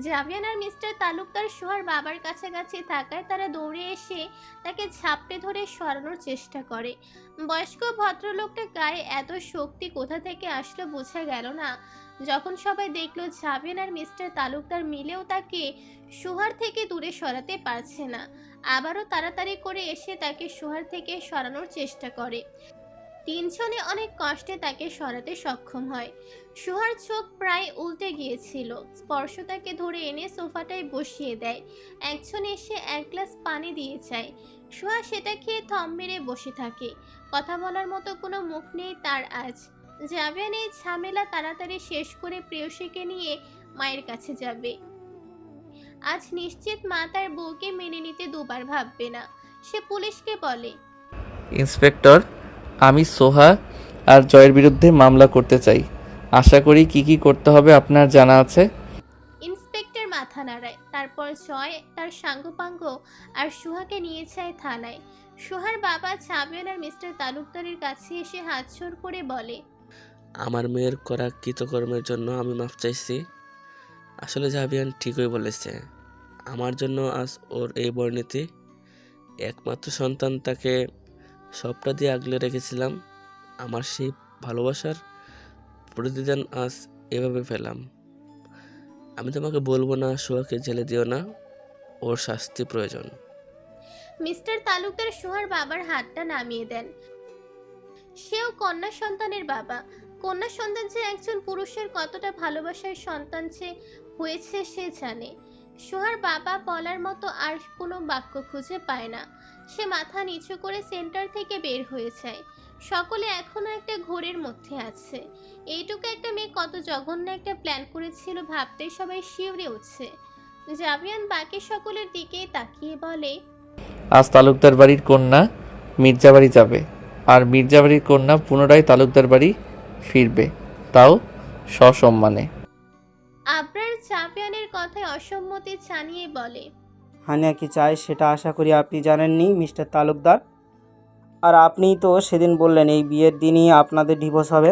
জাভিয়ান আর mister Talukdar সোহার বাবার কাছাকাছি থাকায় তারা দৌড়ে এসে তাকে ঝাপটে ধরে সরানোর চেষ্টা করে। বয়স্ক ভদ্রলোকটা গায়ে এত শক্তি কোথা থেকে আসলো বোঝা গেল না। যখন সবাই দেখলো জাভিয়ান আর মিস্টার তালুকদার মিলেও তাকে সোহার থেকে দূরে সরাতে পারছে না, আবারও তাড়াতাড়ি করে এসে তাকে সোহার থেকে সরানোর চেষ্টা করে। তিনজনে অনেক কষ্টে তাকে সরাতে সক্ষম হয়। সুহার চোখ প্রায় উল্টে গিয়েছিল। স্পর্শ তাকে ধরে এনে সোফাটায় বসিয়ে দেয়। একজন এসে এক গ্লাস পানি দিয়ে যায়। সুহা সেটা খেয়ে থম মেরে বসে থাকে। কথা বলার মতো কোনো মুখ নেই তার আজ। জাভিয়ান এই ঝামেলা তাড়াতাড়ি শেষ করে প্রেয়সীকে নিয়ে মায়ের কাছে যাবে। আজ নিশ্চিত মা তার বউকে মেনে নিতে দুবার ভাববে না। সে পুলিশকে বলে, ইন্সপেক্টর, আমি সোহা আর জয়ের বিরুদ্ধে মামলা করতে চাই। আশা করি কি করতে হবে আপনার জানা আছে। ইন্সপেক্টর মাথা নাড়ায়। তারপর জয় তার সাঙ্গপাঙ্গ আর সুহাকে নিয়ে যায় থানায়। সুহার বাবা জাভিয়ান আর মিস্টার তালুকদারের কাছে এসে হাত জোড় করে বলে, আমার মেয়ের করা কৃতকর্মের জন্য আমি মাফ চাইছি। আসলে জাভিয়ান ঠিকই বলেছে, আমার জন্য আজ ওর এই পরিণতি। একমাত্র সন্তান, তাকে সবটা দিয়ে আগলে রেখেছিলাম। আমার সেই ভালোবাসার প্রতিদান আজ এভাবে পেলাম। আমি তোমাকে বলবো না সোহাকে জেলে দিও না, ওর শাস্তি প্রয়োজন। মিস্টার তালুকদার সুহার বাবার হাতটা নামিয়ে দেন। সেও কন্যা সন্তানের বাবা। কন্যা সন্তান যে একজন পুরুষের কতটা ভালোবাসার সন্তান যে হয়েছে সে জানে। সোহার বাবা বলার মতো আর কোনো বাক্য খুঁজে পায় না। সে মাথা নিচু করে সেন্টার থেকে বের হয়ে যায়। সকলে এখনো একটা ঘোরের মধ্যে আছে। এইটুকু একটা মেয়ে কত জঘন্য একটা প্ল্যান করেছিল ভাবতে সবাই শিউরে উঠছে। জাভিয়ান বাকি সকলের দিকে তাকিয়ে বলে, আজ তালুকদার বাড়ির কন্যা মির্জা বাড়ি যাবে, আর মির্জা বাড়ির কন্যা পুনরায় তালুকদার বাড়ি ফিরবে, তাও সসম্মানে। আবরার জাভিয়ানের কথায় অসম্মতি জানিয়ে বলে, হানিয়া কি চায় সেটা আশা করি আপনি জানেননি মিস্টার তালুকদার। আর আপনিই তো সেদিন বললেন এই বিয়ের দিনই আপনাদের ডিভোর্স হবে।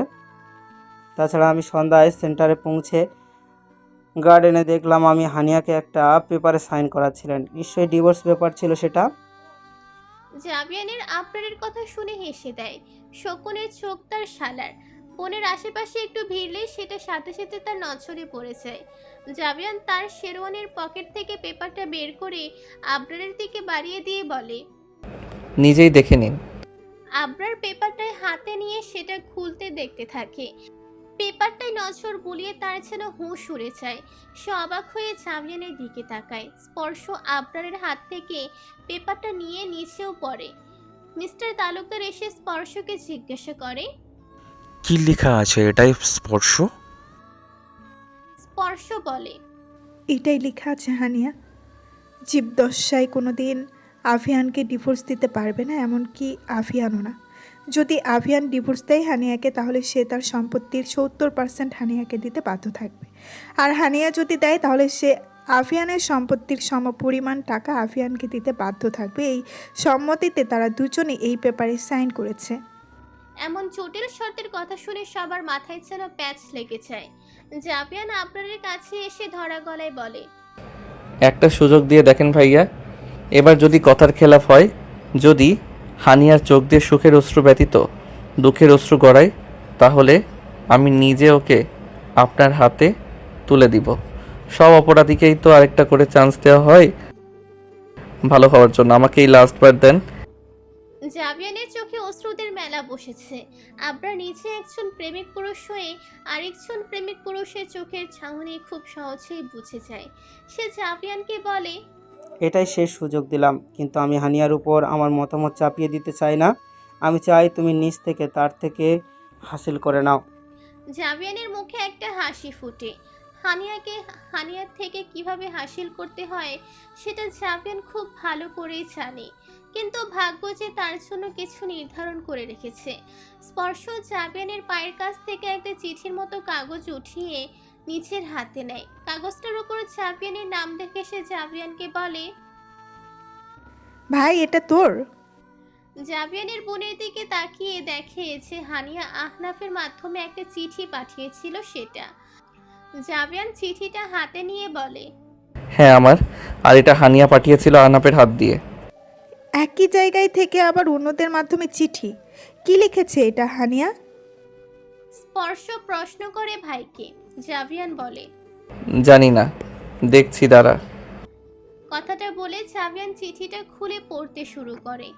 তাছাড়া আমি সন্ধ্যায় সেন্টারে পৌঁছে গার্ডেনে দেখলাম আমি হানিয়াকে একটা পেপারে সাইন করাচ্ছিলেন। নিশ্চয়ই ডিভোর্স পেপার ছিল সেটা। জাভিয়ানের আবরারের কথা শুনে হেসে দেয়। শকুনের চোখ তার শালার। বোনের আশেপাশে একটু ভিড়লেই সেটা সাথে সাথে তার নজরে পড়ে যায়। জাভিয়ান তার শেরওয়ানির পকেট থেকে পেপারটা বের করে আবরারের দিকে বাড়িয়ে দিয়ে বলে, নিজেই দেখে নিন। আবরার পেপারটায় হাতে নিয়ে সেটা খুলতে দেখতে থাকে। পেপারটায় নজর বুলিয়ে তার যেন হুঁশ উড়ে যায়। সে অবাক হয়ে জাভিয়ানের দিকে তাকায়। স্পর্শ আবরারের হাত থেকে পেপারটা নিয়ে নিচেও পড়ে। মিস্টার তালুকদার এসে স্পর্শকে জিজ্ঞাসা করে, কি লেখা আছে এটাই স্পর্শ? স্পর্শ বলে, এটাই লেখা আছে হানিয়া, জীবদশায় কোনো দিন আভিয়ানকে ডিভোর্স দিতে পারবে না, এমনকি আভিয়ানও না। যদি আভিয়ান ডিভোর্স দেয় হানিয়াকে, তাহলে সে তার সম্পত্তির 70% হানিয়াকে দিতে বাধ্য থাকবে। আর হানিয়া যদি দেয় তাহলে সে আভিয়ানের সম্পত্তির সমপরিমাণ টাকা আভিয়ানকে দিতে বাধ্য থাকবে। এই সম্মতিতে তারা দুজনে এই পেপারে সাইন করেছে। এমন জটিল শর্তের কথা শুনে সবার মাথায় যেন প্যাচ লেগে যায়। জাভিয়ান আবরারের কাছে এসে ধরা গলায় বলে, একটা সুযোগ দিয়ে দেখেন ভাইয়া, এবার যদি কথার খেলাফ হয়, যদি হানিয়ার চোখ দিয়ে সুখের অশ্রু ব্যতীত দুঃখের অশ্রু গড়ায়, তাহলে আমি নিজে ওকে আপনার হাতে তুলে দিব। সব অপরাধীকেই তো আরেকটা করে চান্স দেওয়া হয় ভালো হওয়ার জন্য। আমাকে এই লাস্ট বার দেন। জাভিয়ানের চোখে অশ্রুদের মেলা বসেছে। আবরার নিচে একজন প্রেমিক পুরুষ হয়ে আরেকজন প্রেমিক পুরুষের চোখের চাহনি খুব সহজেই বুঝে যায়। সে জাভিয়ানকে বলে, এটাই শেষ সুযোগ দিলাম, কিন্তু আমি হানিয়ার উপর আমার মতামত চাপিয়ে দিতে চাই না। আমি চাই তুমি নিজ থেকে তার থেকে হাসিল করে নাও। জাভিয়ানের মুখে একটা হাসি ফুটে। হানিয়ার থেকে কিভাবে হাসিল করতে হয় সেটা জাভিয়ান খুব ভালো করেই জানে। কিন্তু ভাগ্য যে তার জন্য কিছু নির্ধারণ করে রেখেছে। স্পর্শ জাভিয়ানের পায়ের কাছ থেকে একটা চিঠির মতো কাগজ উঠিয়ে নিচের হাতে নেয়। কাগজটার উপর জাভিয়ানের নাম দেখে সে জাভিয়ানকে বলে, ভাই এটা তোর? জাভিয়ানের বোনের দিকে তাকিয়ে দেখে যে হানিয়া আহনাফের মাধ্যমে একটা চিঠি পাঠিয়েছিল সেটা। জাভিয়ান চিঠিটা হাতে নিয়ে বলে, হ্যাঁ আমার। আর এটা হানিয়া পাঠিয়েছিল আনাপের হাত দিয়ে। একই জায়গায় থেকে আবার অন্যদের মাধ্যমে চিঠি। কি লিখেছে এটা হানিয়া? স্পর্শ প্রশ্ন করে ভাইকে। জাভিয়ান বলে, জানি না, দেখছি দাঁড়া। কথাটা বলে জাভিয়ান চিঠিটা খুলে পড়তে শুরু করে।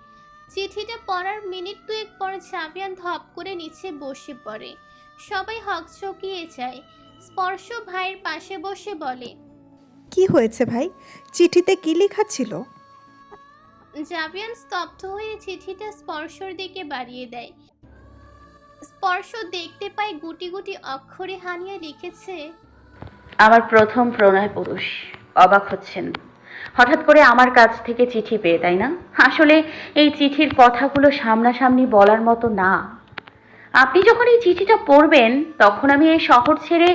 চিঠিটা পড়ার মিনিট দুয়েক পর জাভিয়ান ধপ করে নিচে বসে পড়ে। সবাই হকচকিয়ে যায়। স্পর্শ ভাইয়ের পাশে বসে বলে, কি হয়েছে ভাই? চিঠিতে কি লেখা ছিল? জাভিয়ান স্তব্ধ হয়ে চিঠিটা স্পর্শর দিকে বাড়িয়ে দেয়। স্পর্শ দেখতে পায় গুটি গুটি অক্ষরে হানিয়া লিখেছে, আমার প্রথম প্রণয় পুরুষ। অবাক হচ্ছেন হঠাৎ করে আমার কাছ থেকে চিঠি পেয়ে, তাই না? আসলে এই চিঠির কথাগুলো সামনাসামনি বলার মতো না। আপনি যখন এই চিঠিটা পড়বেন তখন আমি এই শহর ছেড়ে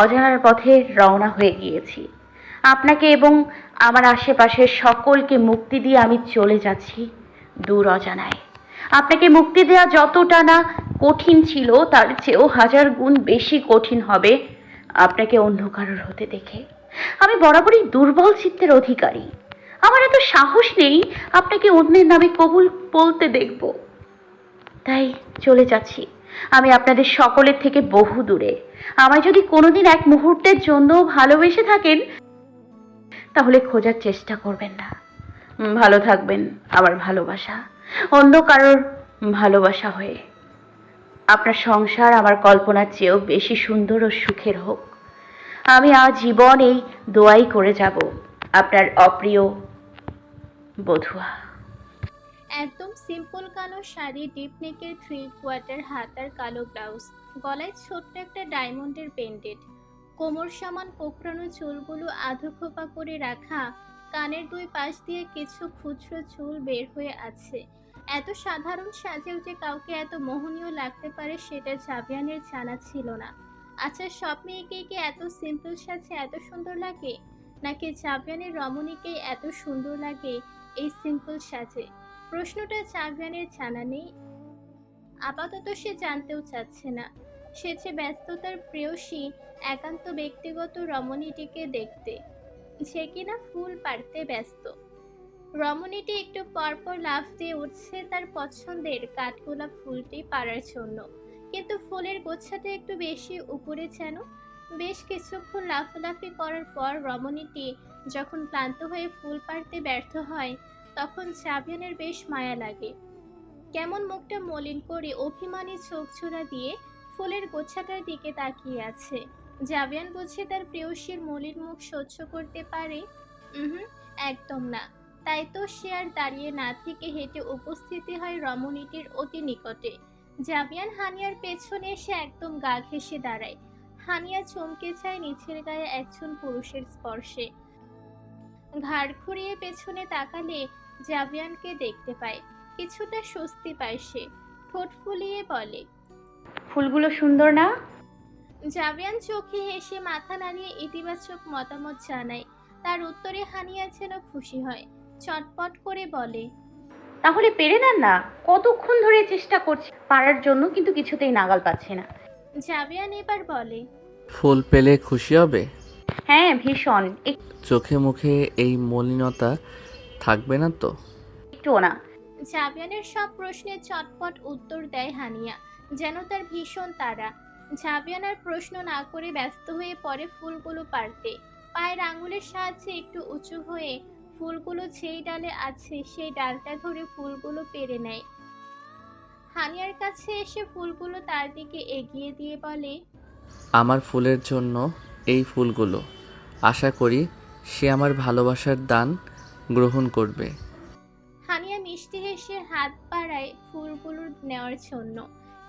অজানার পথে রওনা হয়ে গিয়েছি। আপনাকে এবং আমার আশেপাশের সকলকে মুক্তি দিয়ে আমি চলে যাচ্ছি দূর অজানায়। আপনাকে মুক্তি দেওয়া যতটা না কঠিন ছিল তার চেয়েও 1000 গুণ বেশি কঠিন হবে আপনাকে অন্য কারোর হতে দেখে। আমি বরাবরই দুর্বল চিত্তের অধিকারী। আমার এত সাহস নেই আপনাকে অন্যের নামে কবুল বলতে দেখব। তাই চলে যাচ্ছি আমি আপনাদের সকলের থেকে বহু দূরে। আমায় যদি কোনোদিন এক মুহূর্তের জন্য ভালোবেসে থাকেন তাহলে খোঁজার চেষ্টা করবেন না। ভালো থাকবেন আমার ভালোবাসা, অন্য কারোর ভালোবাসা হয়ে। আপনার সংসার আমার কল্পনার চেয়েও বেশি সুন্দর ও সুখের হোক। আমি আজীবন এই দোয়াই করে যাব। আপনার অপ্রিয় বধুয়া। একদম সিম্পল কালো শাড়ি, ডিপ নেকের 3/4 হাত আর কালো ব্লাউজ, গলায় ছোট্ট একটা ডায়মন্ডের পেন্ডেন্ট, কোমর সমান কোঁকড়ানো চুলগুলো আধো খোপা করে রাখা, কানের দুই পাশ দিয়ে কিছু ক্ষুদ্র চুল বের হয়ে আছে। এত সাধারণ সাজেও যে কাউকে এত মোহনীয় লাগতে পারে সেটা জাভিয়ানের জানা ছিল না। আচ্ছা, সব মেয়েকেই কি এত সিম্পল সাজে এত সুন্দর লাগে, নাকি জাভিয়ানের রমণীকেই এত সুন্দর লাগে এই সিম্পল সাজে? প্রশ্নটা জাভিয়ানের জানা নেই। আপাতত সে জানতেও চাচ্ছে না। সে যে ব্যস্ত তার প্রেয়সী একান্ত ব্যক্তিগত রমণীটিকে দেখতে, সে কিনা ফুল পাড়তে ব্যস্ত। রমণীটি একটু পরপর লাফ দিয়ে উঠছে তার পছন্দের কাঠগোলাপ ফুলটি পাড়ার জন্য, কিন্তু ফুলের গোছাটা একটু বেশি উপরে যেন। বেশ কিছুক্ষণ লাফালাফি করার পর রমণীটি যখন ক্লান্ত হয়ে ফুল পাড়তে ব্যর্থ হয় তখন জাভিয়ানের বেশ মায়া লাগে। কেমন মুখটা মলিন করে অভিমানী চোখ জোড়া দিয়ে ফুলের গোছাটার দিকে তাকিয়ে আছে। জাভিয়ান বুঝে তার প্রেয়সীর মলিন মুখ সহ্য করতে পারে? একদম না। তাই তো সে আর দাঁড়িয়ে না থেকে হেঁটে উপস্থিতি হয় রমণীটির অতি নিকটে। জাভিয়ান হানিয়ার পেছনে এসে একদম গা ঘেঁষে দাঁড়ায়। হানিয়া চমকে যায় নিচের গায়ে একজন পুরুষের স্পর্শে। ঘাড় ঘুরিয়ে পেছনে তাকালে জাভিয়ানকে দেখতে পায়। কিছুটা স্বস্তি পায় সে। ঠোঁট ফুলিয়ে বলে, ফুলগুলো সুন্দর না? জাভিয়ান চোখে হেসে মাথা নাড়িয়ে ইতিবাচক মতামত জানায়। তার উত্তরে হানিয়া যেন খুশি হয়, চটপট করে বলে, তাহলে পেরে নেন না। কতক্ষণ ধরে চেষ্টা করছি পারার জন্য, কিন্তু কিছুতেই নাগাল পাচ্ছি না। জাভিয়ান এবার বলে, ফুল পেলে খুশি হবে? হ্যাঁ, ভীষণ। চোখে মুখে এই মলিনতা থাকবে না তো? একটুও না। জাভিয়ানের সব প্রশ্নের চটপট উত্তর দেয় হানিয়া, যেন তার ভীষণ তাড়া। জাভিয়ান আর প্রশ্ন না করে ব্যস্ত হয়ে পড়ে ফুলগুলো পাড়তে। পায়ের আঙুলের সাহায্যে একটু উঁচু হয়ে ফুলগুলো যেই ডালে আছে সেই ডালটা ধরে ফুলগুলো পেরে নেয়। হানিয়ার কাছে এসে ফুলগুলো তার দিকে এগিয়ে দিয়ে বলে, আমার ফুলের জন্য এই ফুলগুলো। আশা করি সে আমার ভালোবাসার দান গ্রহণ করবে। হানিয়া মিষ্টি হেসে হাত বাড়ায় ফুলগুলো নেওয়ার জন্য।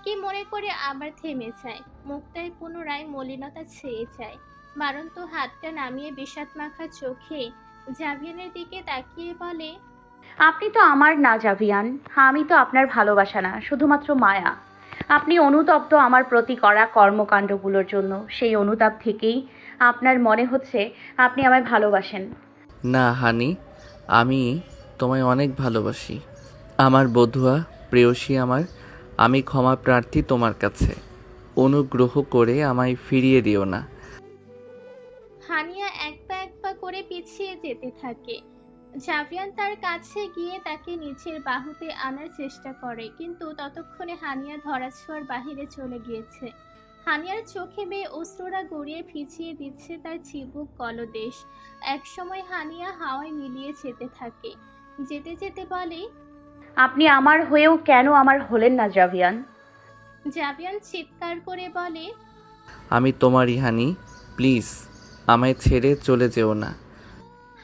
কি মনে করে আবার থেমে যায়, মুখটায় পুনরায় মলিনতা ছেয়ে যায়। বারন্ত হাতটা নামিয়ে বিষাদ মাখা চোখে জাভিয়ানের দিকে তাকিয়ে বলে, আপনি তো আমার না জাভিয়ান, আমি তো আপনার ভালোবাসা না, শুধুমাত্র মায়া। আপনি অনুতপ্ত আমার প্রতি করা কর্মকাণ্ডগুলোর জন্য। সেই অনুতাপ থেকেই আপনার মনে হচ্ছে আপনি আমায় ভালোবাসেন। না হানি, আমি তোমায় অনেক ভালোবাসি আমার বধুয়া, প্রেয়সী আমার। আমি ক্ষমা প্রার্থী তোমার কাছে। অনুগ্রহ করে আমায় ফিরিয়ে দিও না। হানিয়া এক পা করে পিছিয়ে যেতে থাকে। জাভিয়ান তার কাছে গিয়ে তাকে নিচের বাহুতে আনার চেষ্টা করে, কিন্তু ততক্ষণে হানিয়া ধরাছোঁয়ার বাহিরে চলে গিয়েছে। হানিয়ার চোখে বেয়ে অশ্রুরা গড়িয়ে ভিজিয়ে দিচ্ছে তার চিবুক গলদেশ। একসময় হানিয়া হাওয়ায় মিলিয়ে যেতে থাকে, যেতে যেতে বলে, আপনি আমার হয়েও কেন আমার হলেন না জাভিয়ান? জাভিয়ান চিৎকার করে বলে, আমি তোমারই হানি, প্লিজ আমায় ছেড়ে চলে যেও না।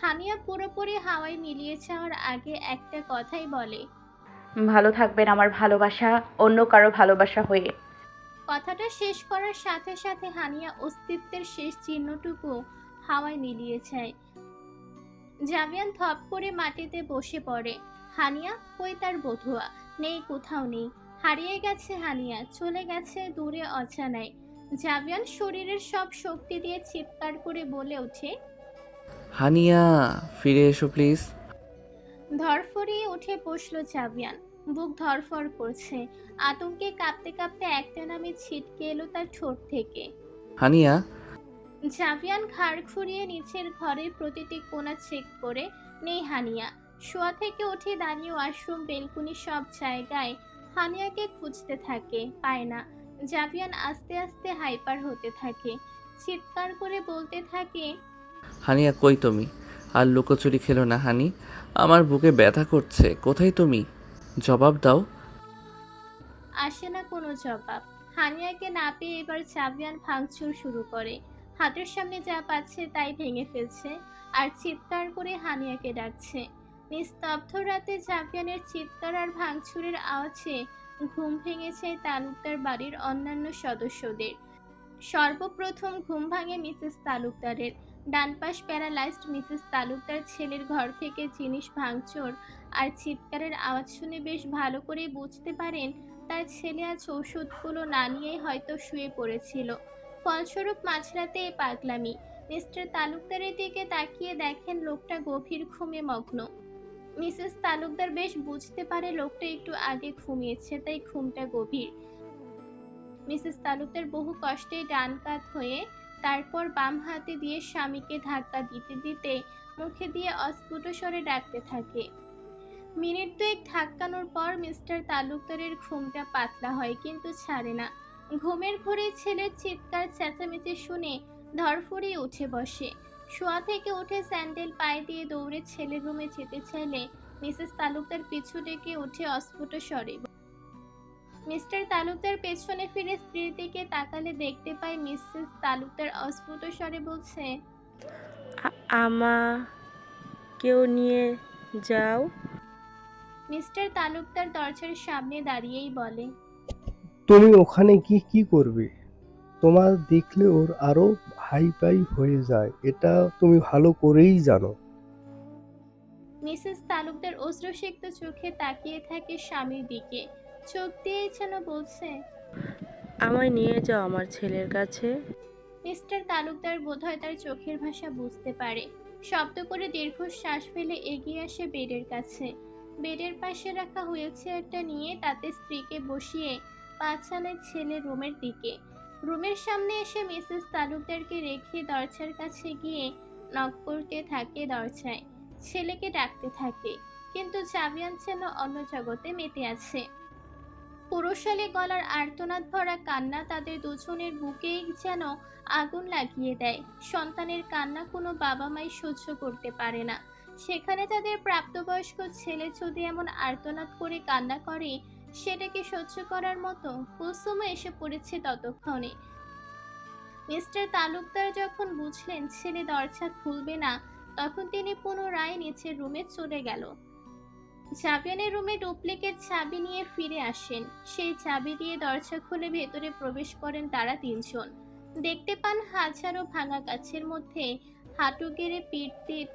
হানিয়া পুরোপুরি হাওয়ায় মিলিয়ে যাওয়ার আগে একটা কথাই বলে, ভালো থাকবেন আমার ভালোবাসা অন্য কারো ভালোবাসা হয়ে। কথাটা শেষ করার সাথে সাথে হানিয়া অস্তিত্বের শেষ চিহ্নটুকু হাওয়ায় মিলিয়ে যায়। জাভিয়ান ধপ করে মাটিতে বসে পড়ে। হানিয়া কই তার বধুয়া? নেই, কোথাও নেই। হারিয়ে গেছে হানিয়া, চলে গেছে দূরে অজানায়। জাভিয়ান শরীরের সব শক্তি দিয়ে চিৎকার করে বলে ওঠে, হানিয়া ফিরে এসো প্লিজ। ধরফরিয়ে উঠে বসলো জাভিয়ান। বুক ধরফর করছে, আতঙ্কে কাঁপতে কাঁপতে একটা নামে ছিটকে এলো তার ঠোঁট থেকে। হানিয়া। জাভিয়ান ঘাড় ঘুরিয়ে নিচের ঘরের প্রতিটি কোণা চেক করে নেই হানিয়া। শোয়া থেকে উঠে দাঁড়িয়ে ওয়াশরুম, বেলকুনি সব জায়গায় হানিয়াকে খুঁজতে থাকে, পায় না। জাভিয়ান আস্তে আস্তে হাইপার হতে থাকে, চিৎকার করে বলতে থাকে, হানিয়া কই তুমি? আর লুকোচুরি খেলো না হানি, আমার বুকে ব্যথা করছে, কোথায় তুমি? জবাব দাও। আসে না কোনো জবাব। হানিয়াকে না পেয়ে এবার জাভিয়ান ভাঙচুর শুরু করে। হাতের সামনে যা পাচ্ছে তাই ভেঙে ফেলছে আর চিৎকার করে হানিয়াকে ডাকছে। নিস্তব্ধ রাতে জাভিয়ানের চিৎকার আর ভাঙচুরের আওয়াজে ঘুম ভেঙেছে তালুকদার বাড়ির অন্যান্য সদস্যদের। সর্বপ্রথম ঘুম ভাঙে মিসেস তালুকদারের। ডান পাশ প্যারালাইজড মিসেস তালুকদার ছেলের ঘর থেকে জিনিস ভাঙচুর আর চিৎকারের আওয়াজ শুনে বেশ ভালো করে বুঝতে পারেন তার ছেলে আজ ওষুধগুলো না নিয়েই হয়তো শুয়ে পড়েছিল। ফলস্বরূপ মাঝরাতে এই পাগলামি। মিস্টার তালুকদারের দিকে তাকিয়ে দেখেন লোকটা গভীর ঘুমে মগ্ন। মিসেস তালুকদার বেশ বুঝতে পারে লোকটা একটু আগে ঘুমিয়েছে, তাই ঘুমটা গভীর। মিসেস তালুকদার বহু কষ্টে ডান কাত হয়ে তারপর বাম হাতে দিয়ে স্বামীকে ধাক্কা দিতে দিতে মুখে দিয়ে অস্ফুট স্বরে ডাকতে থাকে। মিনিট দুয়েক ধাক্কানোর পর মিস্টার তালুকদারের ঘুমটা পাতলা হয়, কিন্তু ছাড়ে না। ঘুমের ঘোরে ছেলের চিৎকার চেঁচামেচি শুনে ধরফড়িয়ে উঠে বসে। শোয়া থেকে উঠে স্যান্ডেল পায়ে দিয়ে দৌড়ে ছেলের রুমে যেতে চাইলে মিসেস তালুকদার পিছু ডেকে উঠে অস্ফুট স্বরে। মিস্টার তালুকদার পেছনে ফিরে স্ত্রীর দিকে তাকালে দেখতে পায় মিসেস তালুকদার অস্ফুট স্বরে বলছে, আমাকেও নিয়ে যাও। মিস্টার তালুকদার দরজার সামনে দাঁড়িয়েই বলে, তুমি ওখানে গিয়ে কি করবে? তোমার দেখলে ওর আরো হাইপাই হয়ে যায়, এটা তুমি ভালো করেই জানো। মিসেস তালুকদার অশ্রুসিক্ত চোখে তাকিয়ে থাকে স্বামীর দিকে, চোখ দিয়েই যেন বলছে, আমায় নিয়ে যাও আমার ছেলের কাছে। মিস্টার তালুকদার বোধহয় তার চোখের ভাষা বুঝতে পারে। শব্দ করে দীর্ঘশ্বাস ফেলে এগিয়ে আসে বেডের কাছে। বেডের পাশে রাখা হুইল চেয়ারটা নিয়ে তাতে স্ত্রীকে বসিয়ে পা চালায় ছেলে রুমের দিকে। রুমের সামনে এসে মিসেস তালুকদারকে রেখে দরজার কাছে গিয়ে নক করতে থাকে দরজায়। ছেলেকে ডাকতে থাকে, কিন্তু জাভিয়ান যেন অন্য জগতে মেতে আছে। পুরুষালী গলার আর্তনাদ ভরা কান্না তাদের দুজনের বুকেই যেন আগুন লাগিয়ে দেয়। সন্তানের কান্না কোনো বাবা মাই সহ্য করতে পারে না, সেখানে তাদের প্রাপ্তবয়স্ক ছেলে যদি এমন আর্তনাদ করে কান্না করে, সেটা কি সহ্য করার মতো? কুসুমও এসে পড়েছে ততক্ষণে। মিস্টার তালুকদার যখন বুঝলেন ছেলে দরজা খুলবে না, তখন তিনি পুনরায় নিচের রুমে চলে গেল। জাভিয়ানের রুমে ডুপ্লিকেট চাবি নিয়ে ফিরে আসেন। সেই চাবি দিয়ে দরজা খুলে ভেতরে প্রবেশ করেন তারা তিনজন। দেখতে পান হাজারো ভাঙা গাছের মধ্যে হাঁটু গেড়ে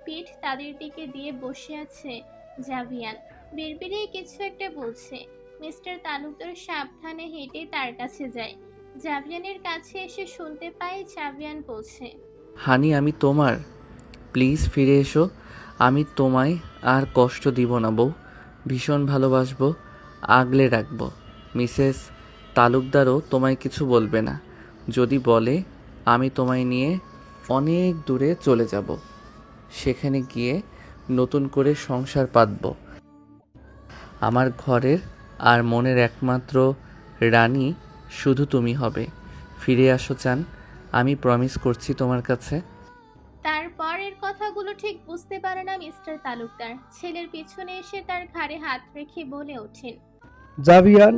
পিঠ তাদের দিকে দিয়ে বসে আছে জাভিয়ান। বিড়বিড়িয়ে কিছু একটা বলছে। মিস্টার তালুকদার সাবধানে হেঁটে তার কাছে যায়। জাভিয়ানের কাছে এসে শুনতে পায় জাভিয়ান বলছে, হানি আমি তোমার, প্লিজ ফিরে এসো। আমি তোমায় আর কষ্ট দিব না বউ, ভীষণ ভালোবাসবো, আগলে রাখবো। মিসেস তালুকদারও তোমায় কিছু বলবে না, যদি বলে আমি তোমায় নিয়ে অনেক দূরে চলে যাব। সেখানে গিয়ে নতুন করে সংসার পাতব। আমার ঘরের আর মনের একমাত্র রানী শুধু তুমি হবে। ফিরে আসো চান, আমি প্রমিস করছি তোমার কাছে। তারপরের কথাগুলো ঠিক বুঝতে পারে না মিস্টার তালুকদার। ছেলের পিছনে এসে তার ঘাড়ে হাত রেখে বলে ওঠেন, জাভিয়ান,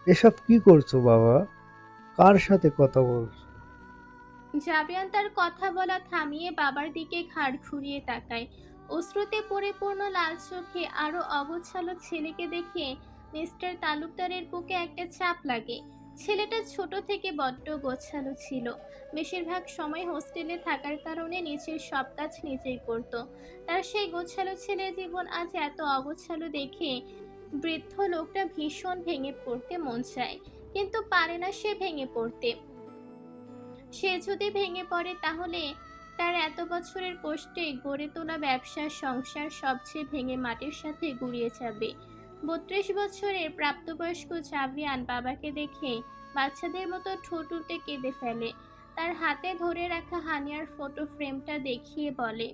এসব কি করছো বাবা? কার সাথে কথা বলছো? জাবিয়ান তার কথা বলা থামিয়ে বাবার দিকে ঘাড় ঘুরিয়ে তাকায়। অশ্রুতে পরিপূর্ণ লাল চোখে আরো অগোছালো ছেলেকে দেখে মিস্টার তালুকদারের বুকে একটা চাপ লাগে। ছেলেটা ছোট থেকে বড্ড গোছালো ছিল। বেশিরভাগ সময় হোস্টেলে থাকার কারণে নিজের সব কাজ নিজেই করত। তার সেই গোছালো ছেলের জীবন আজ এত অগোছালো দেখে বৃদ্ধ লোকটা ভীষণ ভেঙে পড়তে মন চায়, কিন্তু পারে না সে ভেঙে পড়তে। সে যদি ভেঙে পড়ে তাহলে তার এত বছরের কষ্টে গড়ে তোলা ব্যবসা সংসার সবচেয়ে ভেঙে মাটির সাথে গুড়িয়ে যাবে। 32 বছরের প্রাপ্তবয়স্ক জাভিয়ান বাবাকে দেখে বাচ্চাদের মতো ঠোঁট উল্টে কেঁদে ফেলে। তার হাতে ধরে রাখা হানিয়ার ফটো ফ্রেমটা দেখিয়ে বলে,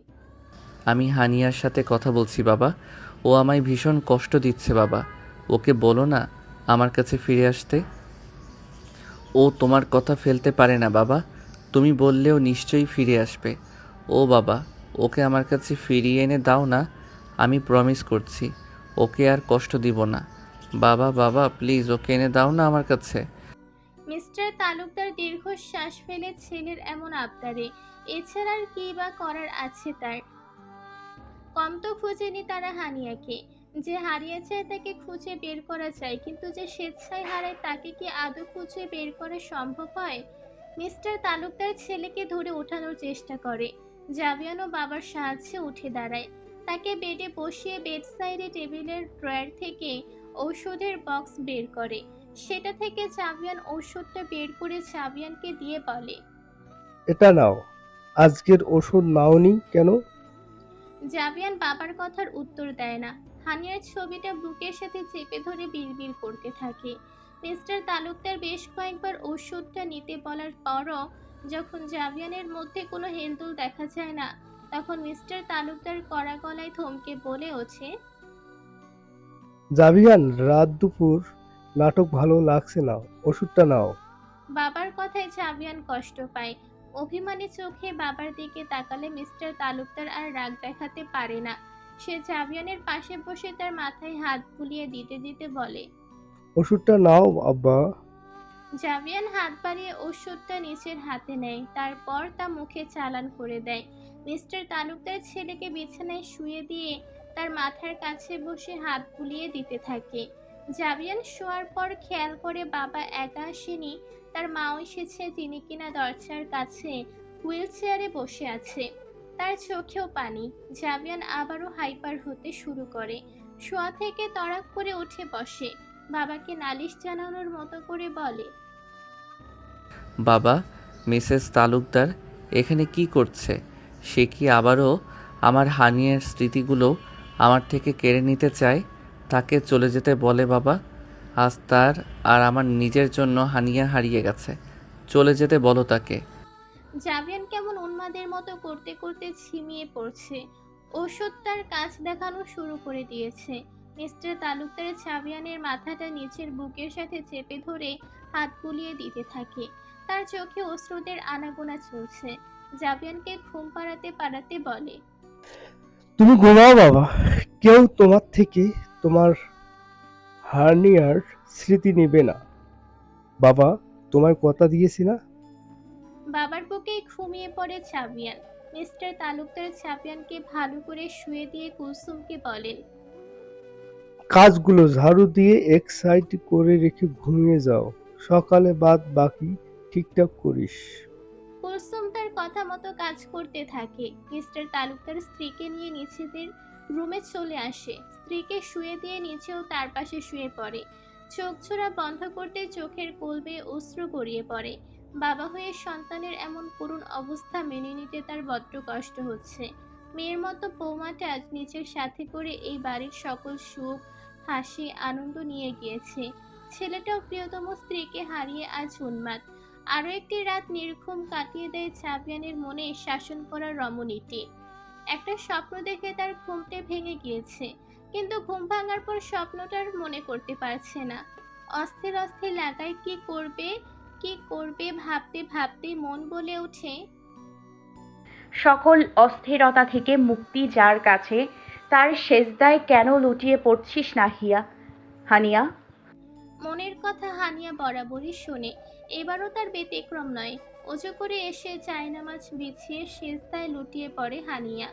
আমি হানিয়ার সাথে কথা বলছি বাবা। ও আমায় ভীষণ কষ্ট দিচ্ছে বাবা। ওকে বলো না আমার কাছে ফিরে আসতে। ও তোমার কথা ফেলতে পারে না বাবা। তুমি বললেও নিশ্চয়ই ফিরে আসবে। ও বাবা, ওকে আমার কাছে ফিরিয়ে এনে দাও না। আমি প্রমিস করছি ওকে আর কষ্ট দিব না। বাবা বাবা প্লিজ ওকে এনে দাও না আমার কাছে। মিস্টার তালুকদার দীর্ঘশ্বাস ফেলে ছেলের এমন আবদারে এছাড়া আর কি বা করার আছে তার। কম তো খুঁজেনি তারা হানিয়াকে। যে হারিয়েছে তাকে খুঁজে বের করা যায়, কিন্তু যে স্বেচ্ছায় হারায় তাকে কি আদৌ খুঁজে বের করা সম্ভব হয়? মিস্টার তালুকদার ছেলেকে ধরে ওঠানোর চেষ্টা করে। জাবিয়ানও বাবার সাহায্যে উঠে দাঁড়ায়। তাকে বেডে বসিয়ে বেড সাইডে টেবিলের ড্রয়ার থেকে ঔষধের বক্স বের করে। সেটা থেকে জাবিয়ান ঔষধটা বের করে জাবিয়ানকে দিয়ে বলে, এটা নাও। আজকের ওষুধ নাওনি কেন? জাবিয়ান বাবার কথার উত্তর দেয় না। হানিয়ার ছবিটা বুকের সাথে চেপে ধরে বিড়বিড় করতে থাকে। মিস্টার তালুকদার বেশ কয়েকবার ওষুধটা নিতে বলার পরও যখন জাবিয়ানের মধ্যে কোনো হেলদোল দেখা যায় না, তখন মিস্টার তালুকদার কড়া গলায় ধমকে বলে ওঠে, জাভিয়ান, রাত দুপুর নাটক ভালো লাগছে না, ওষুধটা নাও। বাবার কথায় জাবিয়ান কষ্ট পায়। অভিমানী চোখে বাবার দিকে তাকালে মিস্টার তালুকদার আর রাগ দেখাতে পারে না। সে জাবিয়ানের পাশে বসে তার মাথায় হাত বুলিয়ে দিতে দিতে বলে, ওষুধটা নাও আব্বা। জাবিয়ান হাত বাড়িয়ে ওষুধটা নিচের হাতে নেয়, তারপর তা মুখে চালান করে দেয়। মিস্টার তালুকদার ছেলেকে বিছানায় শুয়ে দিয়ে তার মাথার কাছে বসে হাত বুলিয়ে দিতে থাকে। জাবিয়ান শোয়ার পর খেয়াল করে বাবা একা আসেনি, তার মাও এসেছে, যিনি কিনা দরজার কাছে হুইল চেয়ারে বসে আছে। তার চোখেও পানি। জাবিয়ান আবারও হাইপার হতে শুরু করে। শোয়া থেকে তড়াক করে উঠে বসে, বাবাকে নালিশ জানানোর মতো করে বলে, বাবা, মিসেস তালুকদার এখানে কি করছে? সে কি আবারও আমার হানিয়ার স্মৃতিগুলো আমার থেকে কেড়ে নিতে চায়? তাকে চলে যেতে বলে বাবা। আজ তার আর আমার নিজের জন্য হানিয়া হারিয়ে গেছে। চলে যেতে বলো তাকে। জাবিয়ান কেমন উন্মাদের মতো করতে করতে ঝিমিয়ে পড়ছে। ওষুধ তার কাজ দেখানো শুরু করে দিয়েছে। মিস্টার তালুকদার জাবিয়ানের মাথাটা নিচের বুকের সাথে চেপে ধরে হাত বুলিয়ে দিতে থাকে। তার চোখে অশ্রুদের আনাগোনা চলছে। জাবিয়ানকে ঘুম পাড়াতে পাড়াতে বলে, তুমি ঘুমাও বাবা। কেউ তোমার থেকে তোমার হার্নিয়ার স্মৃতি নেবে না। বাবা, তোমায় কথা দিয়েছি না? বাবার বুকেই ঘুমিয়ে পড়ে জাবিয়ান। মিস্টার তালুকদার জাবিয়ানকে ভালো করে শুয়ে দিয়ে কুলসুমকে বলেন, কাজগুলো ঝাড়ু দিয়ে এক সাইড করে রেখে ঘুমিয়ে যাও। সকালে বাদ বাকি ঠিকঠাক করিস। কুলসুম তার কথা মতো কাজ করতে থাকে। মিস্টার তালুকদার স্ত্রীকে নিয়ে নিজেদের রুমে চলে আসে। স্ত্রীকে শুয়ে দিয়ে নিচেও তার পাশে শুয়ে পড়ে। চোখ ছোড়া বন্ধ করতে চোখের কোল বেয়ে অশ্রু গড়িয়ে পড়ে। বাবা হয়ে সন্তানের এমন করুণ অবস্থা মেনে নিতে তার বড্ড কষ্ট হচ্ছে। মেয়ের মতো বৌমাটা আজ নিজের সাথে করে এই বাড়ির সকল সুখ, হাসি, আনন্দ নিয়ে গিয়েছে। ছেলেটাও প্রিয়তম স্ত্রীকে হারিয়ে আজ উন্মাদ। আরও একটি রাত নির্ঘুম কাটিয়ে দেয় জাভিয়ানের মনে শাসন করার রমণীটি। একটা স্বপ্ন দেখে তার ঘুমটে ভেঙে গিয়েছে, কিন্তু ঘুম ভাঙার পর স্বপ্নটার মনে করতে পারছে না। অস্থির অস্থির লাগায় কি করবে ভাবতে ভাবতে মন বলে ওঠে, সকল অস্থিরতা থেকে মুক্তি যার কাছে, তার সেজদায় কেন লুটিয়ে পড়ছিস হানিয়া? মনের কথা হানিয়া বরাবরই শোনে, এবারও তার ব্যতিক্রম নয়। অজু করে এসে জায়নামাজ বিছিয়ে সিজদায় লুটিয়ে পড়ে হানিয়া।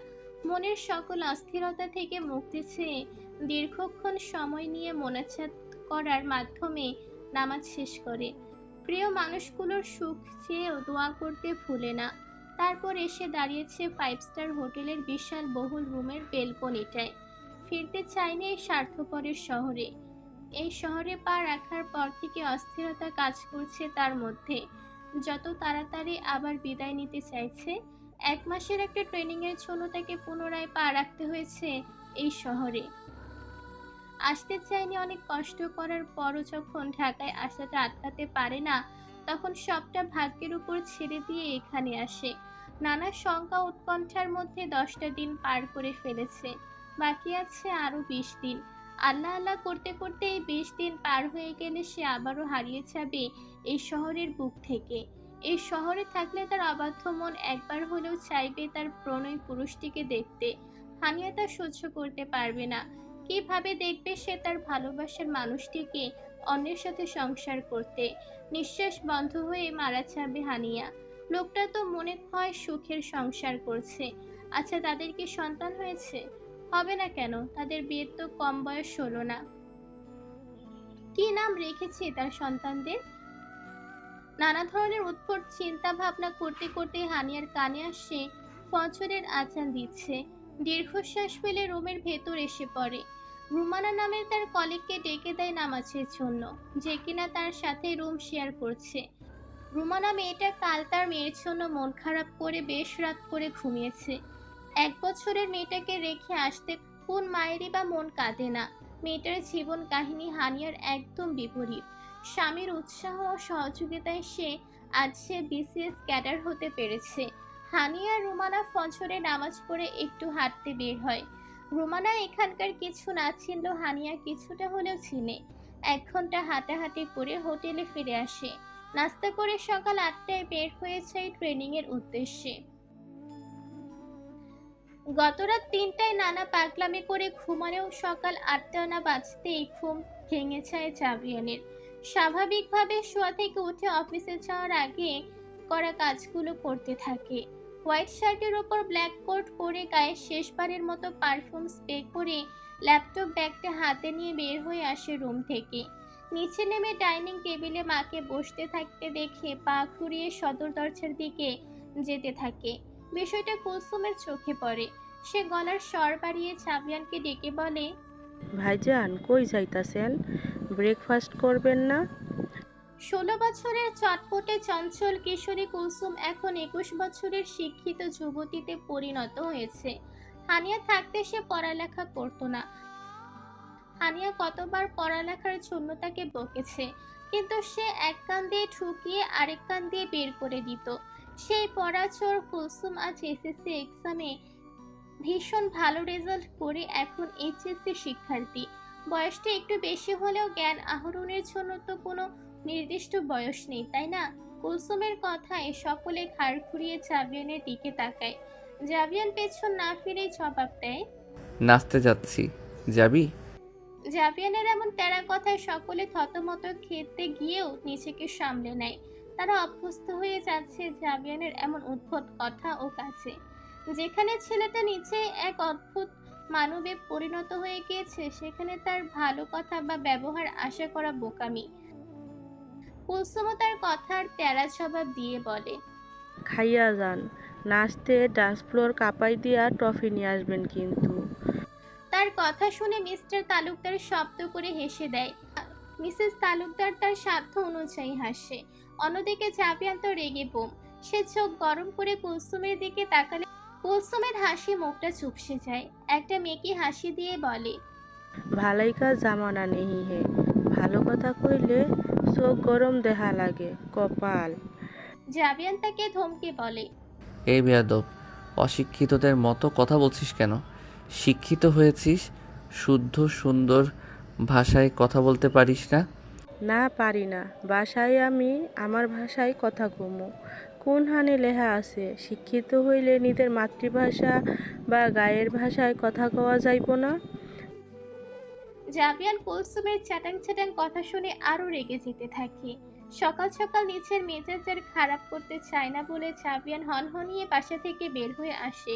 মনের সকল অস্থিরতা থেকে মুক্তি চেয়ে দীর্ঘক্ষণ সময় নিয়ে মোনাজাত করার মাধ্যমে নামাজ শেষ করে। প্রিয় মানুষগুলোর সুখ চেয়েও দোয়া করতে ভুলে না। তারপর এসে দাঁড়িয়েছে 5 স্টার হোটেলের বিশাল বহুল রুমের বেলকনিটায়। ফিরতে চায়নি এই স্বার্থপরের শহরে। এই শহরে পা রাখার পর থেকে অস্থিরতা কাজ করছে তার মধ্যে। যত তাড়াতাড়ি আবার বিদায় নিতে চাইছে। 1 মাসের একটা ট্রেনিংয়ের জন্য তাকে পুনরায় পা রাখতে হয়েছে এই শহরে। আসতে চাইনি, অনেক কষ্ট করার পরও যখন ঢাকায় আসাটা আটকাতে পারে না, তখন সবটা ভাগ্যের উপর ছেড়ে দিয়ে এখানে আসে। নানা শঙ্কা উৎকণ্ঠার মধ্যে 10টা দিন পার করে ফেলেছে, বাকি আছে আরো 20 দিন। আল্লাহ আল্লাহ করতে করতে এই 20 দিন পার হয়ে গেলে সে আবারও হারিয়ে যাবে এই শহরের বুক থেকে। এই শহরে থাকলে তার অবাধ্য মন একবার হলেও চাইবে তার প্রণয় পুরুষটিকে দেখতে। হানিয়া তা সহ্য করতে পারবে না। কিভাবে দেখবে সে তার ভালোবাসার মানুষটিকে অন্যের সাথে সংসার করতে? নিঃশ্বাস বন্ধ হয়ে মারা যাবে হানিয়া। লোকটা তো মনে হয় সুখের সংসার করছে। আচ্ছা, তাদের কি সন্তান হয়েছে? হবে না কেন? তাদের বিয়ের তো কম বয়স হলো না। কি নাম রেখেছে তার সন্তানদের? নানা ধরনের উদ্ভট চিন্তা ভাবনা করতে করতে হানিয়ার কানে আসে ফজরের আজান দিচ্ছে। দীর্ঘশ্বাস ফেলে রুমের ভেতর এসে পড়ে। রুমানা নামের তার কলিগকে ডেকে দেয় নামাজের জন্য, যে কিনা তার সাথে রুম শেয়ার করছে। রুমানা মেয়েটা কাল তার মেয়ের জন্য মন খারাপ করে বেশ রাত করে ঘুমিয়েছে। 1 বছরের মেয়েটাকে রেখে আসতে কোন মায়েরই বা মন কাঁদে না? মেয়েটার জীবন কাহিনী হানিয়ার একদম বিপরীত। স্বামীর উৎসাহ ও সহযোগিতায় সে বিসিএস ক্যাডার হতে পেরেছে। হানিয়া রুমানা ফজরে নামাজ পড়ে একটু হাঁটতে বের হয়। রুমানা এখানকার কিছু না চিনলেও হানিয়া কিছুটা হলেও চিনে। 1 ঘন্টা হাঁটাহাঁটি করে হোটেলে ফিরে আসে। নাস্তা করে সকাল 8টায় বের হয়ে যায় ট্রেনিংয়ের উদ্দেশ্যে। গতরাত 3টায় নানা পাগলামি করে ঘুমালেও সকাল 8টা না বাজতেই ঘুম ভেঙে যায় জাভিয়ানের। স্বাভাবিকভাবে শোয়া থেকে উঠে অফিসে যাওয়ার আগে করা কাজগুলো করতে থাকে। হোয়াইট শার্টের ওপর ব্ল্যাক কোট পরে গায়ে শেষবারের মতো পারফিউম স্প্রে করে ল্যাপটপ ব্যাগটা হাতে নিয়ে বের হয়ে আসে রুম থেকে। নিচে নেমে ডাইনিং টেবিলে মাকে বসতে থাকতে দেখে পা ঘুরিয়ে সদর দরজার দিকে যেতে থাকে। বিষয়টা কুলসুমের চোখে পড়ে। সে গলার স্বর বাড়িয়ে জাভিয়ানকে ডেকে বলে, ভাইজান কই যাইতাছেন? ব্রেকফাস্ট করবেন না? 16 বছরের চটপটে চঞ্চল কিশোরী কুলসুম এখন 21 বছরের শিক্ষিত যুবতীতে পরিণত হয়েছে। হানিয়া থাকতে সে পড়ালেখা করতো না। হানিয়া কতবার পড়ালেখার জন্য তাকে বকেছে, কিন্তু সে এক কান দিয়ে ঠুকিয়ে আরেক কান দিয়ে বের করে দিত। সেই পড়াচোর কুলসুম আজ এসএসসি এক্সামে ভীষণ ভালো রেজাল্ট করে এখন এইচএসসি শিক্ষার্থী। বয়সটা একটু বেশি হলেও জ্ঞান আহরণের জন্য তো কোনো নির্দিষ্ট বয়স নেই, তাই না? কুলসুমের কথায় সকলে ঘাড় ঘুরিয়ে জাভিয়ানের দিকে তাকায়। জাভিয়ান পেছন না ফিরেই জবাব দেয়, নাচতে যাচ্ছি, যাবি? জাভিয়ানের এমন তেরা কথায় সকলে থতমত খেতে গিয়েও নিজেকে সামলে নেয়। তারা অভ্যস্ত হয়ে যাচ্ছে জাভিয়ানের এমন উদ্ভট কথা ও কাজে। যেখানে ছেলেটা নিচে এক অদ্ভুত মানবে পরিণত হয়ে গিয়েছে, সেখানে তার ভালো কথা বা ব্যবহার আশা করা বোকামি। কুলসুমও তার কথার তেরা জবাব দিয়ে বলে, খাইয়া যান, নাচতে ডান্স ফ্লোর কাঁপাই দিয়া ট্রফি নিয়ে আসবেন কিন্তু। তার কথা শুনে মিস্টার তালুকদার শব্দ করে হেসে দেয়। মিসেস তালুকদার তার সাধ্য অনুযায়ী হাসে। অন্যদিকে জাভিয়ান তো রেগে বোম। সে চোখ গরম করে কুলসুমের দিকে তাকালে কুলসুমের হাসি মুখটা চুপসে যায়। একটা মেকি হাসি দিয়ে বলে, ভালাই কাজ জামানা নেহি হে, ভালো কথা কইলে চোখ গরম দেহা লাগে, কপাল। জাবিয়ান তাকে ধমকে বলে, এই বেয়াদব, অশিক্ষিতদের মতো কথা বলছিস কেন? শিক্ষিত হয়েছিস, শুদ্ধ সুন্দর ভাষায় কথা বলতে পারিস না? না পারি না, বাসায় আমি আমার ভাষায় কথা কমু। কোন হানে লেহা আছে শিক্ষিত হইলে নিজের মাতৃভাষা বা গায়ের ভাষায় কথা কওয়া যাইব না? জাবিয়ান কুলসুমের চ্যাটাং চ্যাটাং কথা শুনে আরো রেগে যেতে থাকে। সকাল সকাল নিচের মেজাজ আর খারাপ করতে চায় না বলে জাবিয়ান হনহনিয়ে বাসা থেকে বের হয়ে আসে।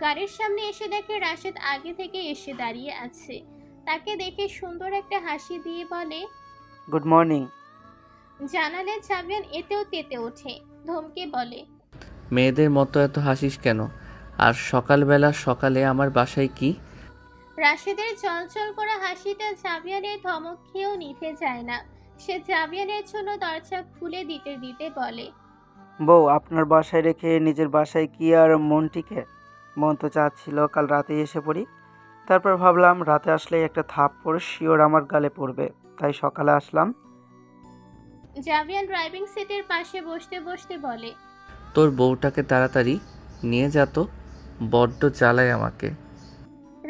গাড়ির সামনে এসে দেখে রাশেদ আগে থেকে এসে দাঁড়িয়ে আছে। তাকে দেখে সুন্দর একটা হাসি দিয়ে বলে, গুড মর্নিং। জানালে জাবিয়ান এতেও তেতে ওঠে, ধমকে বলে, মেয়েদের মতো এত হাসিস কেন? আর সকালবেলা সকালে আমার বাসায় কি? রাশেদের চলচল করা হাসিটা জাবিয়ানের ধমক খেয়েও নিভে যায় না। সে জাবিয়ানের জন্য দরজা খুলে দিতে দিতে বলে, বউ, আপনার বাসায় রেখে নিজের বাসায় কি আর মন টিকে? মন তো চাচ্ছিল কাল রাতে এসে পড়ি, তারপর ভাবলাম রাতে আসলেই একটা থাপ্পড় শিওর আমার গালে পড়বে, তাই সকালে আসলাম। জাবিয়ান ড্রাইভিং সিটের পাশে বসতে বসতে বলে, তোর বউটাকে তাড়াতাড়ি নিয়ে যা তো, বড্ড জ্বালায় আমাকে।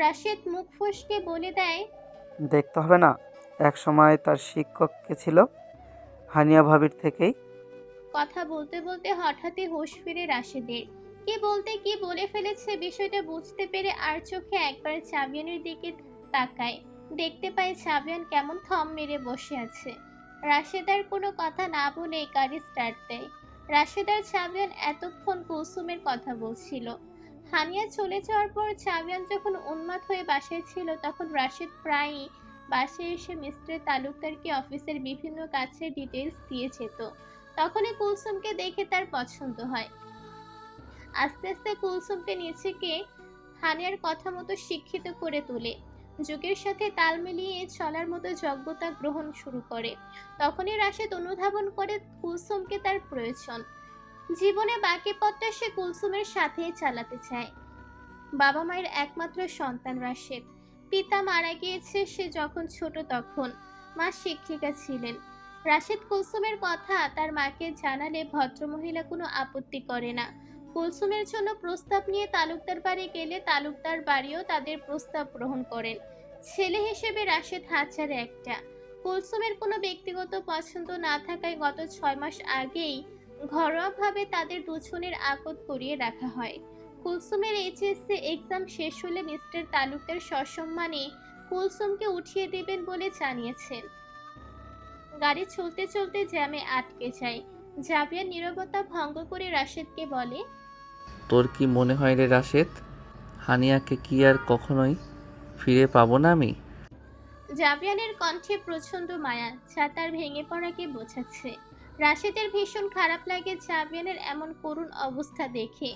রাশেদ মুখ ফসকে বলে দেয়, দেখতে হবে না, এক সময় তার শিক্ষক কে ছিল, হানিয়া ভাবির থেকেই। কথা বলতে বলতে হঠাৎই হুঁশ ফিরে রাশেদের। কি বলতে কি বলে ফেলেছে বিষয়টা বুঝতে পেরে আর চোখে একবার জাবিয়ানের দিকে তাকায়। দেখতে পায় জাবিয়ান কেমন থম মেরে বসে আছে। রাশেদ আর কোনো কথা না বলে গাড়ি স্টার্ট দেয়। রাশেদ আর জাবিয়ান এতক্ষণ কুলসুমের কথা বলছিল। হানিয়া চলে যাওয়ার পর জাবিয়ান যখন উন্মাদ হয়ে বাসায় ছিল, তখন রাশেদ প্রায়ই বাসায় এসে মিস্টার তালুকদারকে অফিসের বিভিন্ন কাজের ডিটেলস দিয়ে যেত। তখনই কুলসুমকে দেখে তার পছন্দ হয়। আস্তে আস্তে কুলসুমকে নিজেকে হানিয়ার কথা মতো শিক্ষিত করে তোলে, যুগের সাথে তাল মিলিয়ে চলার মতো যোগ্যতা গ্রহণ শুরু করে। তখনই রাশেদ অনুধাবন করে কুলসুমকে তার প্রয়োজন। জীবনে বাকি পথটা সে কুলসুমের সাথেই চালাতে চায়। বাবা মায়ের একমাত্র সন্তান রাশেদ। পিতা মারা গিয়েছে সে যখন ছোট, তখন মা শিক্ষিকা ছিলেন। রাশেদ কুলসুমের কথা তার মাকে জানালে ভদ্রমহিলা কোনো আপত্তি করে না। কুলসুমের জন্য প্রস্তাব নিয়ে তালুকদার বাড়ি গেলে তালুকদার বাড়িও তাদের প্রস্তাব গ্রহণ করেন। ছেলে হিসেবে রাশেদ হাজারে একটা। কুলসুমের কোনো ব্যক্তিগত পছন্দ না থাকায় গত 6 মাস আগেই ঘরোয়াভাবে তাদের দুজনের আকদ করিয়ে রাখা হয়। কুলসুমের এইচএসসি এক্সাম শেষ হলে মিস্টার তালুকদার সসম্মানে কুলসুমকে উঠিয়ে দেবেন বলে জানিয়েছেন। গাড়ি চলতে চলতে জ্যামে আটকে যায়। জাবিয়ান নীরবতা ভঙ্গ করে রাশেদকে বলে, তোর কি মনে হয় রে রাশেদ, হানিয়াকে কি আর কখনোই ফিরে পাবো না আমি? জাবিয়ানের কণ্ঠে প্রচন্ড মায়া, যা তার ভেঙে পড়াকে বোঝাচ্ছে। রাশেদের ভীষণ খারাপ লাগে জাবিয়ানের এমন করুণ অবস্থা দেখে।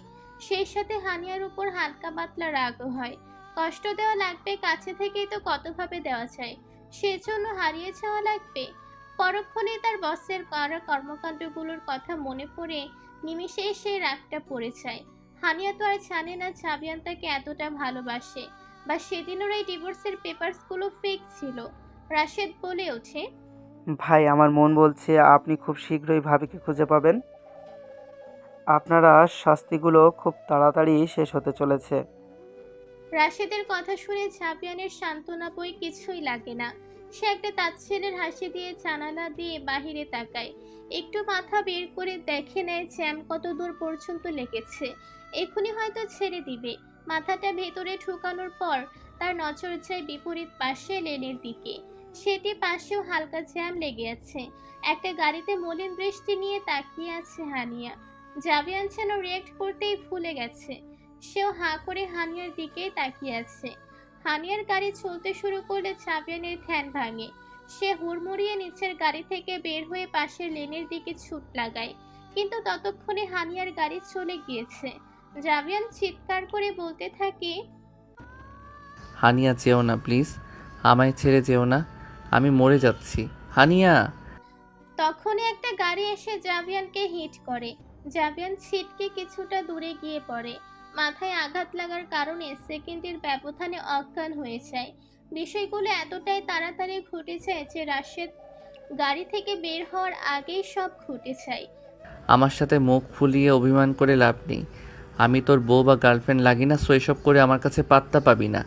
সেই সাথে হানিয়ার উপর হালকা পাতলা রাগও হয়। কষ্ট দেওয়া লাগবে, কাছে থেকেই তো কতভাবে দেওয়া যায়, সেজন্য হারিয়ে যাওয়া লাগবে। পরক্ষণে তার বসের করা কর্মকাণ্ডগুলোর কথা মনে পড়ে নিমিষে সেই রাগটা পড়ে যায়। হানিয়া তো আর জানে না জাবিয়ান তাকে এতটা ভালোবাসে, বা সেদিনের এই ডিভোর্সের পেপারসগুলো ফেক ছিল। রাশেদ বলে ওঠে, ভাই, আমার মন বলছে আপনি খুব শীঘ্রই ভাবিকে খুঁজে পাবেন। আপনারা শাস্তিগুলো খুব তাড়াতাড়ি শেষ হতে চলেছে। রাশেদের কথা শুনে জাবিয়ানের সান্ত্বনা বই কিছুই লাগে না। সে একটা তাচ্ছিল্যের হাসি দিয়ে জানালা দিয়ে বাহিরে তাকায়। একটু মাথা বের করে দেখে নেয় জ্যাম কত দূর পর্যন্ত লেগেছে। এখনই হয়তো ছেড়ে দিবে। মাথাটা ভেতরে ঢুকানোর পর তার নজর যায় বিপরীত পাশে লেনের দিকে। সেটি পাশেও হালকা জ্যাম লেগে আছে। একটা গাড়িতে মলিন বৃষ্টি নিয়ে তাকিয়ে আছে হানিয়া। জাবিয়ান যেন রিয়েক্ট করতেই ভুলে গেছে। সেও হাঁ করে হানিয়ার দিকেই তাকিয়ে আছে। হানিয়ার গাড়ি চলতে শুরু করলে জাবিয়ানের ধ্যান ভাঙে। সে হুড়মুড়িয়ে নিচের গাড়ি থেকে বের হয়ে পাশের লেনের দিকে ছুট লাগায়, কিন্তু ততক্ষণে হানিয়ার গাড়ি চলে গিয়েছে। জাবিয়ান চিৎকার করে বলতে থাকে, হানিয়া যেও না প্লিজ, আমায় ছেড়ে যেও না, আমি মরে যাচ্ছি হানিয়া। তখনই একটা গাড়ি এসে জাবিয়ানকে হিট করে। জাবিয়ান ছিটকে কিছুটা দূরে গিয়ে পড়ে। মাথায় আঘাত লাগার কারণে সেকেন্ডের ব্যবধানে অজ্ঞান হয়ে যায়। বিষয়গুলো এতটাই তাড়াতাড়ি ঘটে যায় যে রাশেদ গাড়ি থেকে বের হওয়ার আগেই সব ঘটে যায়। আমার সাথে মুখ ফুলিয়ে অভিমান করে লাভ নেই। আমি তোর বউ বা গার্লফ্রেন্ড লাগি না, সো এসব করে আমার কাছে পাত্তা পাবি না।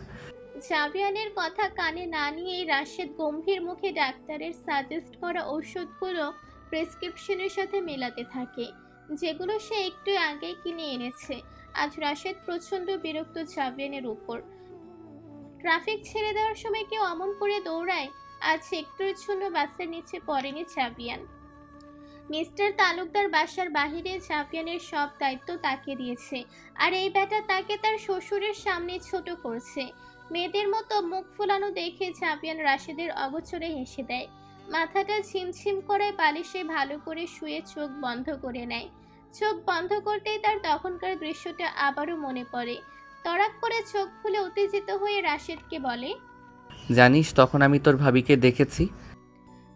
জাভিয়ানের কথা কানে না নিয়েই রাশেদ গম্ভীর মুখে ডাক্তারের সাজেস্ট করা ওষুধগুলো প্রেসক্রিপশনের সাথে মেলাতে থাকে, যেগুলো সে একটু আগেই কিনে এনেছে। আজ রাশেদ প্রচণ্ড বিরক্ত জাভিয়ানের উপর। ট্রাফিক ছেড়ে দেওয়ার সময় কেউ অমন করে দৌড়ায়, আজ একটুর জন্য বাসের নিচে পড়েনি জাভিয়ান। মিস্টার তালুকদার বাসার বাহিরে জাভিয়ানের সব দায়িত্ব তাকে দিয়েছে, আর এই ব্যাটা তাকে তার শ্বশুরের সামনে ছোট করছে। মেয়েদের মতো মুখ ফোলানো দেখে জাভিয়ান রাশেদের অগোচরে হেসে দেয়। মাথাটা ঝিমঝিম করে বালিশে ভালো করে শুয়ে চোখ বন্ধ করে নেয়। চোখ বন্ধ করতেই তার তখনকার দৃশ্যটা আবারও মনে পড়ে। তড়াক করে চোখ খুলে উত্তেজিত হয়ে রাশেদকে বলে, জানিস তখন আমি তোর ভাবিকে দেখেছি।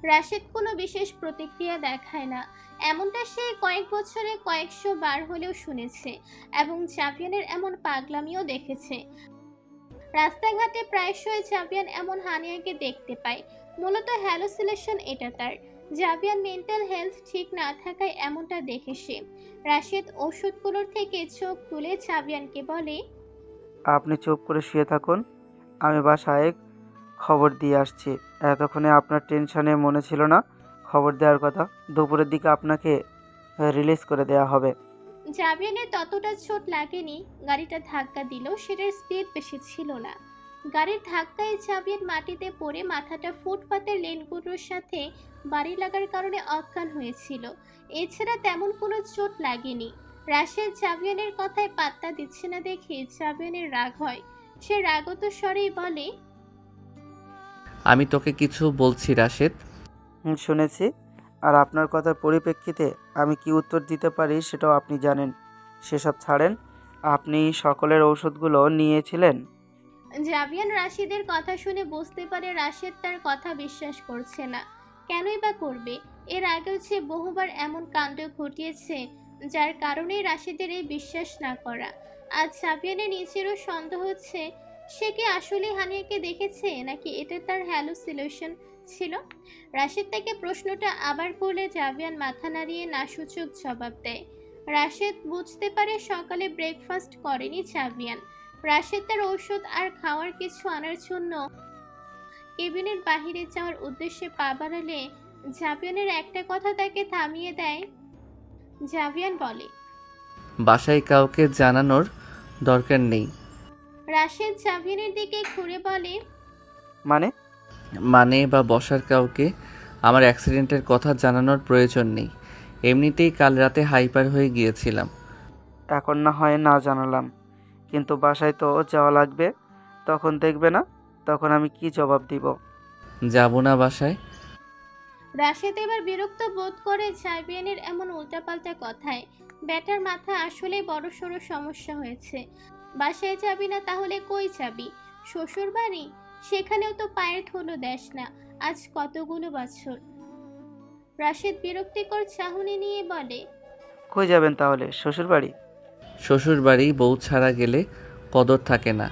রাশেদ কোনো বিশেষ প্রতিক্রিয়া দেখায় না। এমনটা সে কয়েক বছরে কয়েকশো বার হলেও শুনেছে, এবং জাভিয়ানের এমন পাগলামিও দেখেছে। রাস্তাঘাটে প্রায়শই জাভিয়ান এমন হানিয়াকে দেখতে পায়। মূলত হ্যালুসিনেশন এটা তার। জাভিয়ান মেন্টাল হেলথ ঠিক না থাকায় এমনটা দেখে সে। রাশেদ ওষুধগুলোর থেকে চোখ তুলে জাভিয়ানকে বলে, আপনি চুপ করে শুয়ে থাকুন, আমি বাসায় খবর দিয়ে আসছি। এতক্ষণে আপনার টেনশনে মনে ছিল না খবর দেওয়ার কথা। দুপুরের দিকে আপনাকে রিলিজ করে দেওয়া হবে। জাভিয়ানের ততটা চোট লাগেনি। গাড়িটা ধাক্কা দিল, সেটার স্পিড বেশি ছিল না। গাড়ির ধাক্কায় জাভিয়ান মাটিতে পড়ে মাথাটা ফুটপাতের লেনগুলোর সাথে বাড়ি লাগার কারণে অজ্ঞান হয়েছিল। এছাড়া তেমন কোনো চোট লাগেনি। রাশেদ জাভিয়ানের কথায় পাত্তা দিচ্ছে না দেখে জাভিয়ানের রাগ হয়। সে রাগত স্বরেই বলে, আমি তোকে কিছু বলছি রাশেদ। শুনেছি, আর আপনার কথার পরিপ্রেক্ষিতে আমি কি উত্তর দিতে পারি সেটাও আপনি জানেন। সেসব ছাড়েন, আপনি সকলের ঔষধগুলো নিয়েছিলেন? জাভিয়ান রাশিদের কথা শুনে বুঝতে পারে রাশেদ তার কথা বিশ্বাস করছে না। কেনই বা করবে? এর আগেও সে বহুবার এমন কাণ্ড ঘটিয়েছে যার কারণেই রাশিদের এই বিশ্বাস না করা। আজ জাভিয়ানের নিজেরও সন্দেহ হচ্ছে সে কি আসলে হানিয়াকে দেখেছে, নাকি এটা তার হ্যালুসিনেশন ছিল। রাশেদ তাকে প্রশ্নটা আবার করলে জাভিয়ান মাথা নাড়িয়ে না সূচক জবাব দেয়। রাশেদ বুঝতে পারে সকালে ব্রেকফাস্ট করেনি জাভিয়ান। রাশেদ তার ঔষধ আর খাওয়ার কিছু আনার জন্য কেবিনের বাহিরে যাওয়ার উদ্দেশ্যে পা বাড়ালে জাভিয়ানের একটা কথা তাকে থামিয়ে দেয়। জাভিয়ান বলে, বাসায় কাউকে জানানোর দরকার নেই। রাশেদ জাভিয়ানের দিকে ঘুরে বলে, মানে বা বসার কাউকে আমার অ্যাক্সিডেন্টের কথা জানানোর প্রয়োজন নেই। এমনিতেই কাল রাতে হাইপার হয়ে গিয়েছিলাম। এখন না হয় না জানালাম, কিন্তু বাসায় তো যাওয়া লাগবে। তখন দেখবে না, তখন আমি কি জবাব দিব? যাব না বাসায়। রাশেদ এবার বিরক্ত বোধ করে জাভিয়ানের এমন উল্টাপাল্টা কথায়। ব্যাটার মাথা আসলে বড় সড়ো সমস্যা হয়েছে। বাসায় যাবি না তাহলে কই যাবি? শ্বশুর বাড়ি? সেখানেও তো পায়ের ধুলো দেশ না আজ কতগুলো বছর। রাশেদ বিরক্তিকর চাহনি নিয়ে বলে, কই যাবেন তাহলে? শ্বশুর বাড়ি? শ্বশুর বাড়ি বউ ছাড়া গেলে কদর থাকে না।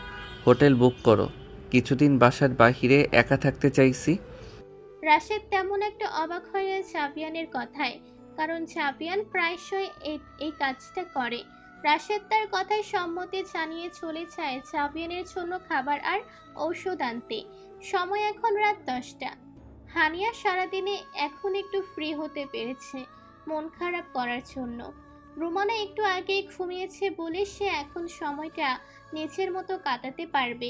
হোটেল বুক করো, কিছুদিন বাসার বাহিরে একা থাকতে চাইছি। রাশেদ তেমন একটা অবাক হয় না জাভিয়ানের কথায়, কারণ জাভিয়ান প্রায়শই এই কাজটা করে। রাশেদ তার কথায় সম্মতি জানিয়ে চলে যায় জাভিয়ানের জন্য খাবার আর ঔষধ আনতে। সময় এখন রাত 10টা। হানিয়া সারাদিনে এখন একটু ফ্রি হতে পেরেছে মন খারাপ করার জন্য। রুমানা একটু আগেই ঘুমিয়েছে বলে সে এখন সময়টা নিজের মতো কাটাতে পারবে।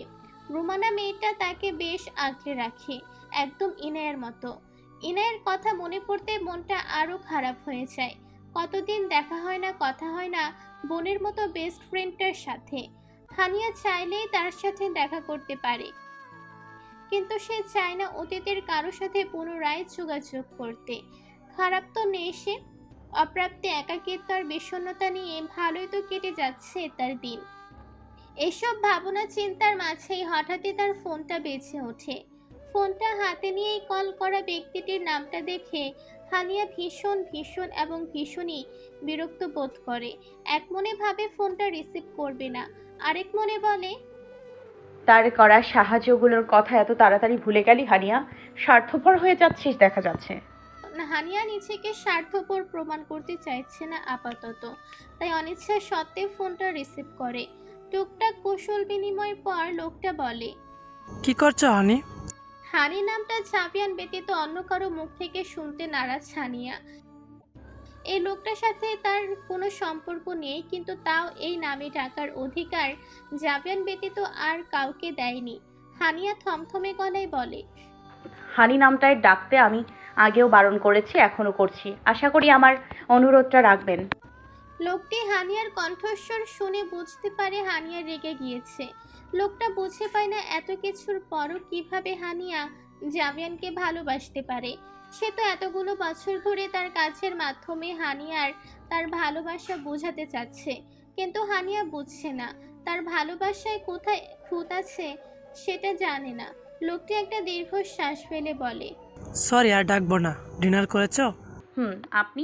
রুমানা মেয়েটা তাকে বেশ আগলে রাখে, একদম ইনায়ের মতো। ইনায়ের কথা মনে পড়তে মনটা আরো খারাপ হয়ে যায়। কতদিন দেখা হয় না, কথা হয় না বোনের মতো বেস্ট ফ্রেন্ডটার সাথে। হানিয়া চাইলেই তার সাথে দেখা করতে পারে, কিন্তু সে চায় না অতীতের কারো সাথে পুনরায় যোগাযোগ করতে। খারাপ তো নেই সে, অপ্রাপ্তে একাকিত্ব আর বিষণ্ণতা নিয়ে ভালোই তো কেটে যাচ্ছে তার দিন। এসব ভাবনা চিন্তার মাঝেই হঠাৎই তার ফোনটা বেজে ওঠে। ফোনটা হাতে নিয়েই কল করা ব্যক্তিটির নামটা দেখে হানিয়া ভীষণ এবং ভীষণই বিরক্ত বোধ করে। এক মনে ভাবে ফোনটা রিসিভ করবে না, আরেক মনে বলে, তার করা সাহায্যগুলোর কথা এত তাড়াতাড়ি ভুলে গেলি হানিয়া? স্বার্থপর হয়ে যাচ্ছিস দেখা যাচ্ছে। হানিয়া নিজেকে স্বার্থপর প্রমাণ করতে চাইছে না আপাতত, তাই অনিচ্ছা সত্ত্বে ফোনটা রিসিভ করে। টুকটাক কৌশল বিনিময় পর লোকটা বলে, কি করছো হানি? হানি নামটা জাভিয়ান ব্যতীত অন্য কারো মুখ থেকে শুনতে নারাজ হানিয়া। এই লোকটার সাথে তার কোনো সম্পর্ক নেই, কিন্তু তাও এই নামে ডাকার অধিকার জাভিয়ান ব্যতীত আর কাউকে দেয়নি। হানিয়া থমথমে গলায় বলে, হানি নামটায় ডাকতে আমি আগেও বারণ করেছি, এখনো করছি। আশা করি আমার অনুরোধটা রাখবেন। লোকটি হানিয়ার কণ্ঠস্বর শুনে বুঝতে পারে হানিয়া রেগে গিয়েছে। লোকটা বুঝে পায় না এত কিছুর পরও কিভাবে হানিয়া জাভিয়ানকে ভালোবাসতে পারে। সে তো এতগুলো বছর ধরে তার কাজের মাধ্যমে হানিয়ার তার ভালোবাসা বোঝাতে চাচ্ছে, কিন্তু হানিয়া বুঝছে না তার ভালোবাসায় কোথায় খুঁত আছে সেটা জানে না। লোকটি একটা দীর্ঘশ্বাস ফেলে বলে, সরি, আর ডাকবো না। ডিনার করেছো? আপনি?